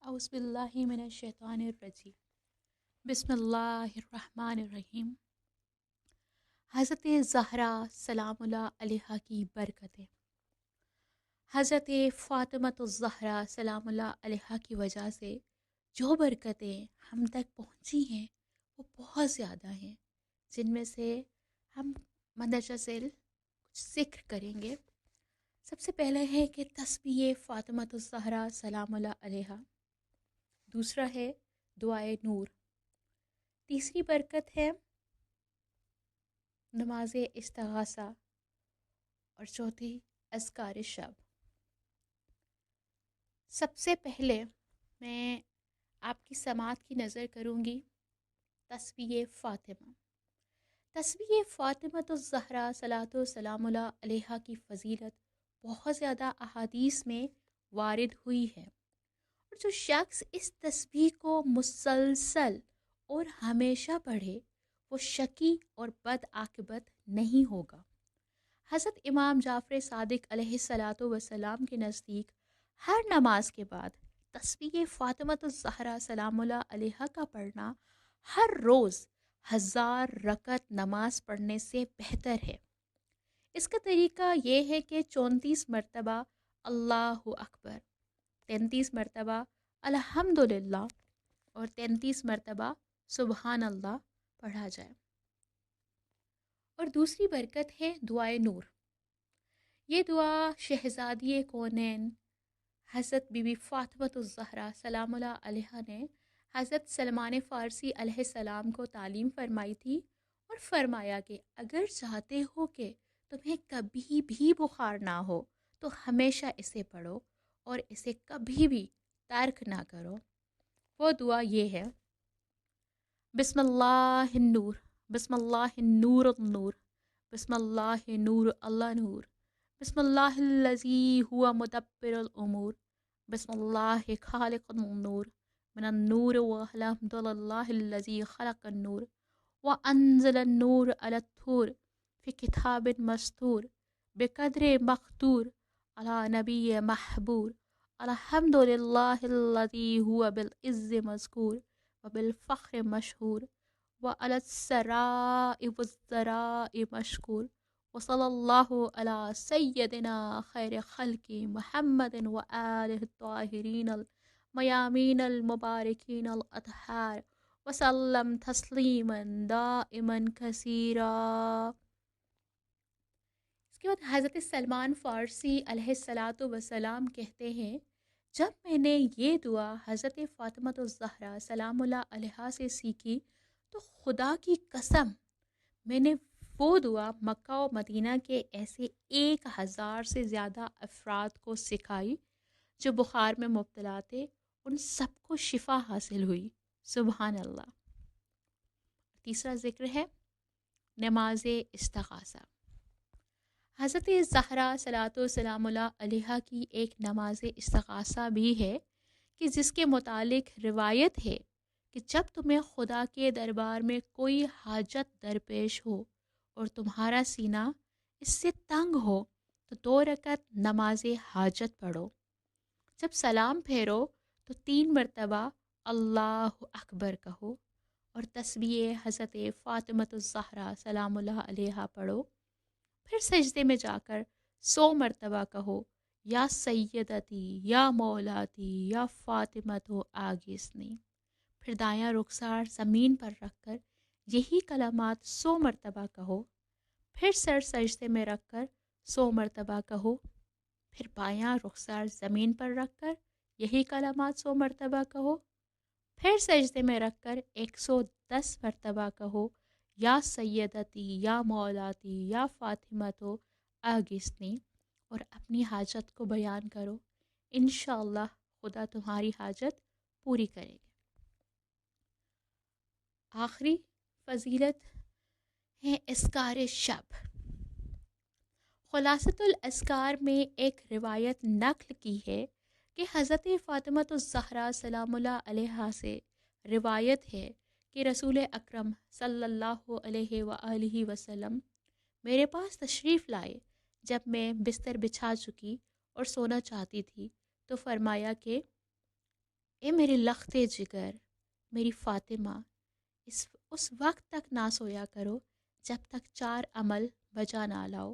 اعوذ باللہ من الشیطان الرجیم بسم اللہ الرحمن الرحیم۔ حضرت زہرا سلام اللہ علیہا کی برکتیں، حضرت فاطمۃ الزہرا سلام اللہ علیہا کی وجہ سے جو برکتیں ہم تک پہنچی ہیں وہ بہت زیادہ ہیں، جن میں سے ہم مندرجہ ذیل کچھ ذکر کریں گے۔ سب سے پہلے ہے کہ تسبیح فاطمۃ الزہرا سلام اللہ علیہا، دوسرا ہے دعائے نور، تیسری برکت ہے نماز استغاثہ، اور چوتھی اذکار شب۔ سب سے پہلے میں آپ کی سماعت کی نظر کروں گی تسبیح فاطمہ۔ تسبیح فاطمۃ الزہرا صلاۃ و سلام اللہ علیہا کی فضیلت بہت زیادہ احادیث میں وارد ہوئی ہے، اور جو شخص اس تسبیح کو مسلسل اور ہمیشہ پڑھے وہ شقی اور بد عاقبت نہیں ہوگا۔ حضرت امام جعفر صادق علیہ الصلاۃ والسلام کے نزدیک ہر نماز کے بعد تسبیح فاطمۃ الزہرا سلام اللہ علیہا کا پڑھنا ہر روز 1000 رکعت نماز پڑھنے سے بہتر ہے۔ اس کا طریقہ یہ ہے کہ 34 مرتبہ اللہ اکبر، 33 مرتبہ الحمدللہ اور 33 مرتبہ سبحان اللہ پڑھا جائے۔ اور دوسری برکت ہے دعائے نور۔ یہ دعا شہزادی کونین حضرت بی بی فاطمۃ الزہرا سلام اللہ علیہا نے حضرت سلمان فارسی علیہ السلام کو تعلیم فرمائی تھی، اور فرمایا کہ اگر چاہتے ہو کہ تمہیں کبھی بھی بخار نہ ہو تو ہمیشہ اسے پڑھو اور اسے کبھی بھی ترک نہ کرو۔ وہ دعا یہ ہے: بسم اللہ النور، بسم اللہ النور النور، بسم اللہ نور اللہ نور، بسم اللہ الذی هو مدبر الامور، بسم اللہ خالق النور من النور والحمد للہ الذی خلق النور وانزل النور علی الطور فی کتاب مستور بقدر مقدور علی نبی محبور، الحمد للہ الذی هو بالعز مذکور وبالفخر مشہور وعلی السراء والضراء مشکور، وصلی اللہ علی سیدنا خیر خلق محمد وآلہ الطاہرین المیامین المبارکین الاطہار وسلم تسلیما دائما کثیرا۔ اس کے بعد حضرت سلمان فارسی علیہ الصلاۃ والسلام کہتے ہیں، جب میں نے یہ دعا حضرت فاطمۃ الزہرا سلام اللہ علیہا سے سیکھی تو خدا کی قسم میں نے وہ دعا مکہ و مدینہ کے ایسے 1000 سے زیادہ افراد کو سکھائی جو بخار میں مبتلا تھے، ان سب کو شفا حاصل ہوئی۔ سبحان اللہ۔ تیسرا ذکر ہے نماز استغاثہ۔ حضرت زہرا صلاۃ و سلام اللہ علیہا کی ایک نماز استغاثہ بھی ہے کہ جس کے متعلق روایت ہے کہ جب تمہیں خدا کے دربار میں کوئی حاجت درپیش ہو اور تمہارا سینہ اس سے تنگ ہو تو 2 رکعت نماز حاجت پڑھو، جب سلام پھیرو تو 3 مرتبہ اللہ اکبر کہو اور تسبیح حضرت فاطمۃ الزہرا سلام اللہ علیہا پڑھو، پھر سجدے میں جا کر 100 مرتبہ کہو یا سیدتی یا مولاتی یا فاطمۃ آگیسنی، پھر دایاں رخسار زمین پر رکھ کر یہی کلمات 100 مرتبہ کہو، پھر سر سجدے میں رکھ کر 100 مرتبہ کہو، پھر بایاں رخسار زمین پر رکھ کر یہی کلمات 100 مرتبہ کہو، پھر سجدے میں رکھ کر 110 مرتبہ کہو یا سیدتی یا مولاتی یا فاطمۃ آگسنی، اور اپنی حاجت کو بیان کرو، انشاءاللہ خدا تمہاری حاجت پوری کرے گا۔ آخری فضیلت ہے اذکار شب۔ خلاصۃ الاذکار میں ایک روایت نقل کی ہے کہ حضرت فاطمۃ الزہرا سلام اللہ علیہا سے روایت ہے کہ رسول اکرم صلی اللہ علیہ وآلہ وسلم میرے پاس تشریف لائے جب میں بستر بچھا چکی اور سونا چاہتی تھی، تو فرمایا کہ اے میرے لخت جگر، میری فاطمہ، اس وقت تک نہ سویا کرو جب تک 4 عمل بجا نہ لاؤ۔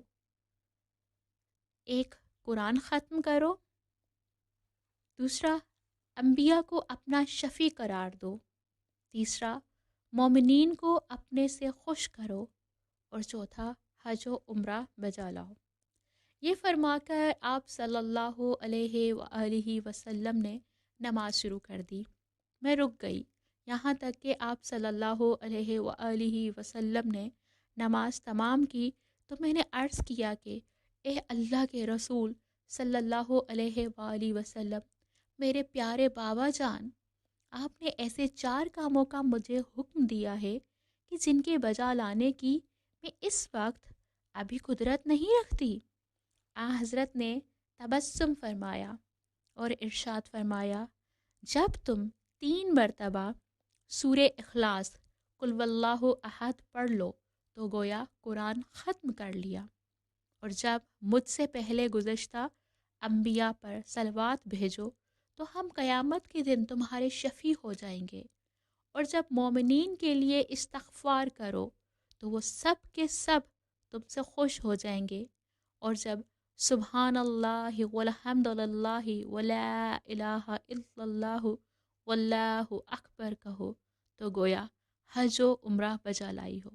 ایک، قرآن ختم کرو۔ دوسرا، انبیاء کو اپنا شفیع قرار دو۔ تیسرا، مومنین کو اپنے سے خوش کرو۔ اور چوتھا، حج و عمرہ بجا لاؤ۔ یہ فرما کر آپ صلی اللہ علیہ وآلہ وسلم نے نماز شروع کر دی۔ میں رک گئی یہاں تک کہ آپ صلی اللہ علیہ وآلہ وسلم نے نماز تمام کی تو میں نے عرض کیا کہ اے اللہ کے رسول صلی اللہ علیہ وآلہ وسلم، میرے پیارے بابا جان، آپ نے ایسے 4 کاموں کا مجھے حکم دیا ہے کہ جن کے بجا لانے کی میں اس وقت ابھی قدرت نہیں رکھتی۔ حضرت نے تبسم فرمایا اور ارشاد فرمایا، جب تم 3 مرتبہ سورہ اخلاص قل واللہ احد پڑھ لو تو گویا قرآن ختم کر لیا، اور جب مجھ سے پہلے گزشتہ انبیاء پر صلوات بھیجو تو ہم قیامت کے دن تمہارے شفیع ہو جائیں گے، اور جب مومنین کے لیے استغفار کرو تو وہ سب کے سب تم سے خوش ہو جائیں گے، اور جب سبحان اللہ والحمد للہ ولا الہ الا اللہ واللہ اکبر کہو تو گویا حج و عمرہ بجا لائی ہو۔